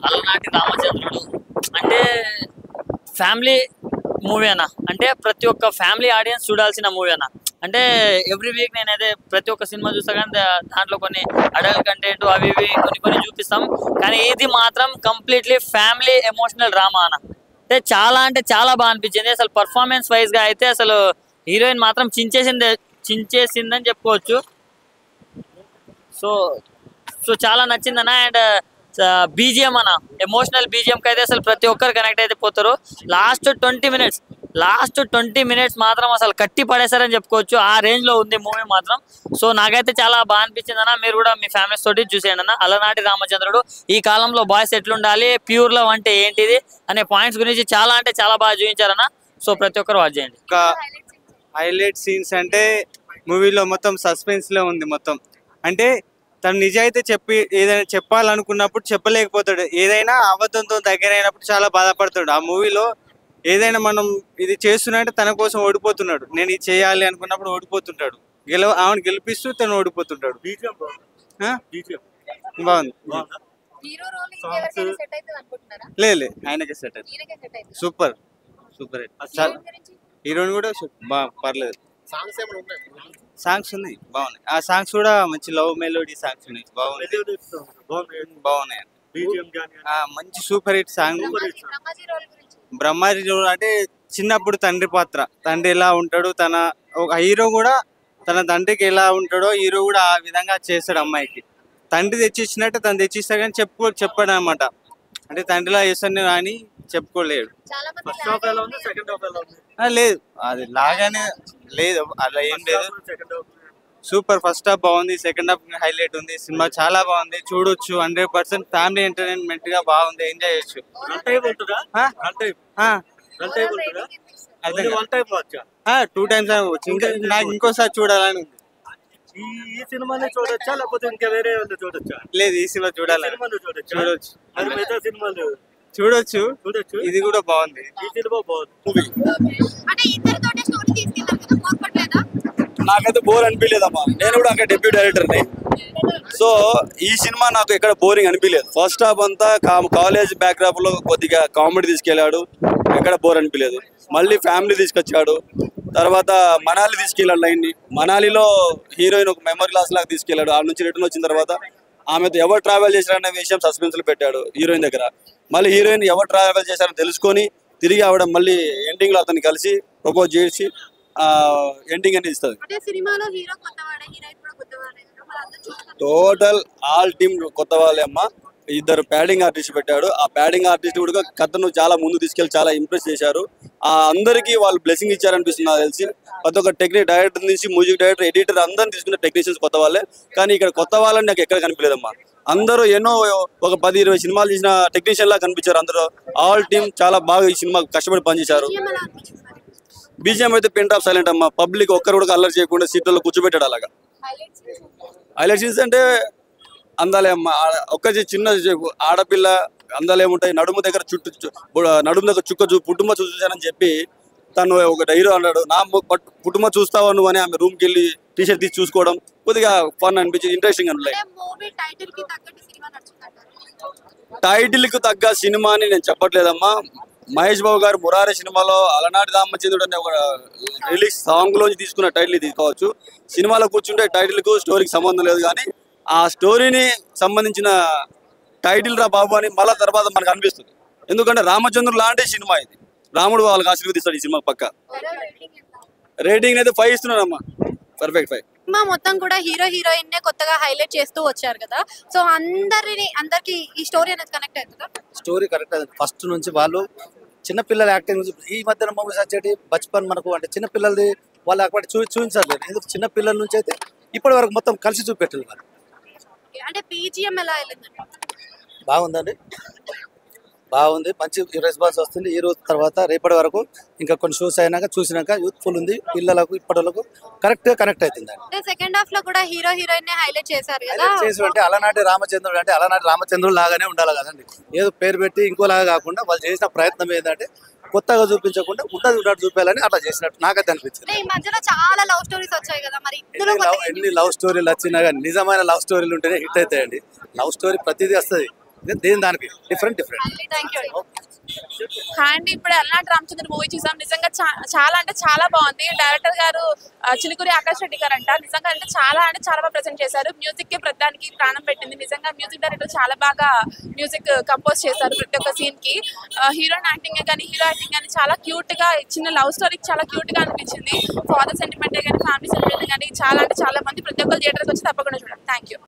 అలనాటి రామచంద్రుడు అంటే ఫ్యామిలీ మూవీ అన్న. అంటే ప్రతి ఒక్క ఫ్యామిలీ ఆడియన్స్ చూడాల్సిన మూవీ అన్న. అంటే ఎవ్రీ వీక్ నేనైతే ప్రతి ఒక్క సినిమా చూస్తా కానీ దాంట్లో కొన్ని అడల్ట్ కంటెంట్ అవి ఇవి కొన్ని కొన్ని చూపిస్తాం. కానీ ఇది మాత్రం కంప్లీట్లీ ఫ్యామిలీ ఎమోషనల్ డ్రామా అన్న. అంటే చాలా బాగా అనిపించింది. అసలు పర్ఫార్మెన్స్ వైజ్గా అయితే అసలు హీరోయిన్ మాత్రం చించేసిందని చెప్పుకోవచ్చు. సో సో చాలా నచ్చిందన్న. అండ్ బీజిఎం అన్న, ఎమోషనల్ బీజిఎంకి అయితే అసలు ప్రతి ఒక్కరు కనెక్ట్ అయితే పోతారు. లాస్ట్ 20 మినిట్స్ మాత్రం అసలు కట్టి పడేశారని చెప్పుకోవచ్చు. ఆ రేంజ్ లో ఉంది మూవీ మాత్రం. సో నాకైతే చాలా బాగా అనిపించింది అన్న. మీరు కూడా మీ ఫ్యామిలీస్ తోటి చూసేయండి అన్న. అలనాటి రామచంద్రుడు. ఈ కాలంలో బాయ్స్ ఎట్లుండాలి, ప్యూర్ లవ్ అంటే ఏంటిది అనే పాయింట్స్ గురించి చాలా బాగా చూపించారన్న. సో ప్రతి ఒక్కరు వాచ్ చేయండి. హైలైట్ సీన్స్ అంటే మూవీలో మొత్తం సస్పెన్స్ లో ఉంది మొత్తం. అంటే తను నిజాయితీ ఏదైనా చెప్పాలనుకున్నప్పుడు చెప్పలేకపోతాడు. ఏదైనా అబద్ధంతో దగ్గర అయినప్పుడు చాలా బాధపడతాడు. ఆ మూవీలో ఏదైనా మనం ఇది చేస్తున్నా తన కోసం ఓడిపోతున్నాడు. నేను ఇది చేయాలి అనుకున్నప్పుడు ఓడిపోతుంటాడు. ఆమెను గెలిపిస్తూ తను ఓడిపోతుంటాడు. బాగుంది. లేదు ఆయనకే సెట్ అవుతుంది. సూపర్ హీరోయిన్ కూడా పర్లేదు. సాంగ్స్ ఉన్నాయి బాగున్నాయి. ఆ సాంగ్స్ కూడా మంచి లవ్ మెలోడీ సాంగ్స్ ఉన్నాయి. బాగున్నాయి. మంచి super hit song. Brahmaji role అంటే చిన్నప్పుడు తండ్రి పాత్ర. తండ్రి ఎలా ఉంటాడు, తన ఒక హీరో కూడా తన తండ్రికి ఎలా ఉంటాడో హీరో కూడా ఆ విధంగా చేస్తాడు అమ్మాయికి. తండ్రి తెచ్చిచ్చినట్టు తను తెచ్చిస్తాడు కానీ చెప్పాడు అనమాట. అంటే తండ్రిలా చేస్తాను అని చెప్పుకోలేడు. లేదు అది లాగానే లేదు, అలా ఏం లేదు. సూపర్. ఫస్ట్ హాఫ్ బాగుంది, సెకండ్ హాఫ్ హైలైట్ ఉంది. సినిమా చాలా బాగుంది, చూడొచ్చు. 100% ఫ్యామిలీ ఎంటర్టైన్మెంట్ గా బాగుంది, ఎంజాయ్ చేయొచ్చు. 2 times నాకు ఇంకోసారి చూడాలని ఉంది. ఈ సినిమానే చూడొచ్చా లేకపోతే ఇంకా వేరే చూడొచ్చా? లేదు, ఈ సినిమా చూడాలని చూడొచ్చు. అది మిగతా సినిమాలు చూడొచ్చు. ఇది కూడా బాగుంది. ఈ సినిమా బాగుంది. నాకైతే బోర్ అనిపించలేదమ్మా. నేను కూడా అక్కడ డెబ్యూ డైరెక్టర్ని. సో ఈ సినిమా నాకు ఎక్కడ బోరింగ్ అనిపించలేదు. ఫస్ట్ హాఫ్ అంతా కాలేజ్ బ్యాక్డ్రాప్ లో కొద్దిగా కామెడీ తీసుకెళ్లాడు, ఎక్కడ బోర్ అనిపించలేదు. మళ్ళీ ఫ్యామిలీ తీసుకొచ్చాడు. తర్వాత మనాలి తీసుకెళ్ళాడు లైన్ని. మనాలిలో హీరోయిన్ ఒక మెమరీ క్లాస్ లాగా తీసుకెళ్లాడు. ఆ నుంచి రిటర్న్ వచ్చిన తర్వాత ఆమెతో ఎవరు ట్రావెల్ చేశారనే విషయం సస్పెన్స్ లో పెట్టాడు హీరోయిన్ దగ్గర. మళ్ళీ హీరోయిన్ ఎవరు ట్రావెల్ చేశారని తెలుసుకొని తిరిగి ఆవిడ మళ్ళీ ఎండింగ్ లో అతన్ని కలిసి ప్రపోజ్ చేసి ఎండింగ్ అనేది ఇస్తుంది. టోటల్ ఆల్ టీమ్ కొత్త వాళ్ళే అమ్మా. 2 ప్యాడింగ్ ఆర్టిస్ట్ పెట్టాడు. ఆ ప్యాడింగ్ ఆర్టిస్ట్ కూడా కథను చాలా ముందు తీసుకెళ్లి చాలా ఇంప్రెస్ చేశారు. అందరికీ వాళ్ళు బ్లెస్సింగ్ ఇచ్చారనిపిస్తుంది నాకు తెలిసి. ప్రతి ఒక్క డైరెక్టర్ నుంచి మ్యూజిక్ డైరెక్టర్, ఎడిటర్ అందరిని తీసుకున్న టెక్నీషియన్స్ కొత్త వాళ్ళే. కానీ ఇక్కడ కొత్త వాళ్ళని నాకు ఎక్కడ కనిపించలేదమ్మా. అందరూ ఎన్నో ఒక 10-20 సినిమాలు తీసిన టెక్నీషియన్ లా కనిపించారు అందరూ. ఆల్ టీమ్ చాలా బాగా ఈ సినిమా కష్టపడి పనిచేశారు. బీజిఎం అయితే పెన్ డ్రాప్ సైలెంట్ అమ్మా. పబ్లిక్ ఒక్కరు కూడా అల్లరి చేయకుండా సీట్లలో కూర్చోబెట్టాడు. అలాగా హైలైట్ సీన్స్ అంటే అందాలే అమ్మ. ఒక్క చిన్న ఆడపిల్ల అందాలు ఏముంటాయి, నడుము దగ్గర చుక్క పుట్టుమ చూసానని చెప్పి తను ఒక హీరో అన్నాడు, నా పుట్టుమ చూస్తావా నువ్వు అని ఆమె రూమ్కి వెళ్ళి టీషర్ట్ తీసి చూసుకోవడం కొద్దిగా ఫన్ అనిపించింది, ఇంట్రెస్టింగ్ అనిపించింది. టైటిల్ కు తగ్గ సినిమా అని నేను చెప్పట్లేదమ్మా. మహేష్ బాబు గారు మురారి సినిమాలో అలనాటి రామచంద్రుడు అనే ఒక రిలీజ్ సాంగ్ లోంచి తీసుకున్న టైటిల్ తీసుకోవచ్చు. సినిమాలో కూర్చుంటే టైటిల్ కు స్టోరీకి సంబంధం లేదు, కానీ ఆ స్టోరీని సంబంధించిన టైటిల్ రా బాబు అని మళ్ళా తర్వాత మనకు అనిపిస్తుంది. ఎందుకంటే రామచంద్రుడు లాంటి సినిమా ఇది. రాముడు వాళ్ళకి ఆశీర్వదిస్తాడు ఈ సినిమా పక్క. రేటింగ్ అయితే 5 ఇస్తున్నానమ్మా. పర్ఫెక్ట్ 5. సినిమా మొత్తం కూడా హీరో హీరోయిన్ నే కొత్తగా హైలైట్ చేస్తూ వచ్చారు కదా. సో అందరికి ఈ స్టోరీ అనేది కనెక్ట్ అవుతుందా? Story correct. ఫస్ట్ నుంచి వాళ్ళు చిన్నపిల్లల యాక్టింగ్ ఈ మధ్యన మూవీస్ వచ్చేటి బచ్పన్ మనకు అంటే చిన్నపిల్లలది వాళ్ళు అక్కడ చూపించలేదు. ఎందుకు చిన్నపిల్లల నుంచి అయితే ఇప్పటి వరకు మొత్తం కలిసి చూపెట్టాలి వాళ్ళు. అంటే బీజిఎం ఎలా వెళ్ళిందండి? బాగుందండి, బాగుంది. మంచి రెస్పాన్స్ వస్తుంది. ఈ రోజు తర్వాత రేపటి వరకు ఇంకా కొన్ని షోస్ అయినాక చూసినాక యూత్ఫుల్ ఉంది. పిల్లలకు ఇప్పటి వరకు కరెక్ట్ గా కనెక్ట్ అవుతుంది. సెకండ్ హాఫ్ లో కూడా హీరో హీరోయిన్ హైలైట్ చేశారు కదా. అంటే అలనాటి రామచంద్రుడు అంటే అలనాటి రామచంద్రుడు లాగానే ఉండాలి కదండి. ఏదో పేరు పెట్టి ఇంకోలాగా కాకుండా వాళ్ళు చేసిన ప్రయత్నం ఏంటంటే కొత్తగా చూపించకుండా ఉన్నది ఉన్నట్టు చూపించాలని అట్లా చేసినట్టు నాకైతే అనిపించింది. ఈ మధ్యలో చాలా లవ్ స్టోరీస్ వచ్చాయి కదా, మరి ఎన్ని లవ్ స్టోరీలు వచ్చినా కానీ నిజమైన లవ్ స్టోరీలు ఉంటేనే హిట్ అవుతాయండి. లవ్ స్టోరీ ప్రతిదీ వస్తుంది, దేని దానికి డిఫరెంట్ థ్యాంక్ యూ. అండి ఇప్పుడు అలనాటి రామచంద్ర మూవీ చూసాం. నిజంగా చాలా అంటే చాలా బాగుంది. డైరెక్టర్ గారు చిలుకూరి ఆకాష్ రెడ్డి గారు అంట. నిజంగా అంటే చాలా బాగా ప్రెజెంట్ చేశారు. మ్యూజిక్ కి ప్రతిదానికి ప్రాణం పెట్టింది. నిజంగా మ్యూజిక్ డైరెక్టర్ చాలా బాగా మ్యూజిక్ కంపోజ్ చేశారు ప్రతి ఒక్క సీన్ కి. హీరోయిన్ యాక్టింగ్ కానీ హీరో యాక్టింగ్ కానీ చాలా క్యూట్ గా, చిన్న లవ్ స్టోరీకి చాలా క్యూట్ గా అనిపించింది. ఫాదర్ సెంటిమెంట్ కానీ ఫ్యామిలీ సెంటిమెంట్ కానీ చాలా అంటే చాలా మంది ప్రతి ఒక్కరు థియేటర్కి వచ్చి తప్పకుండా చూడండి. Thank you.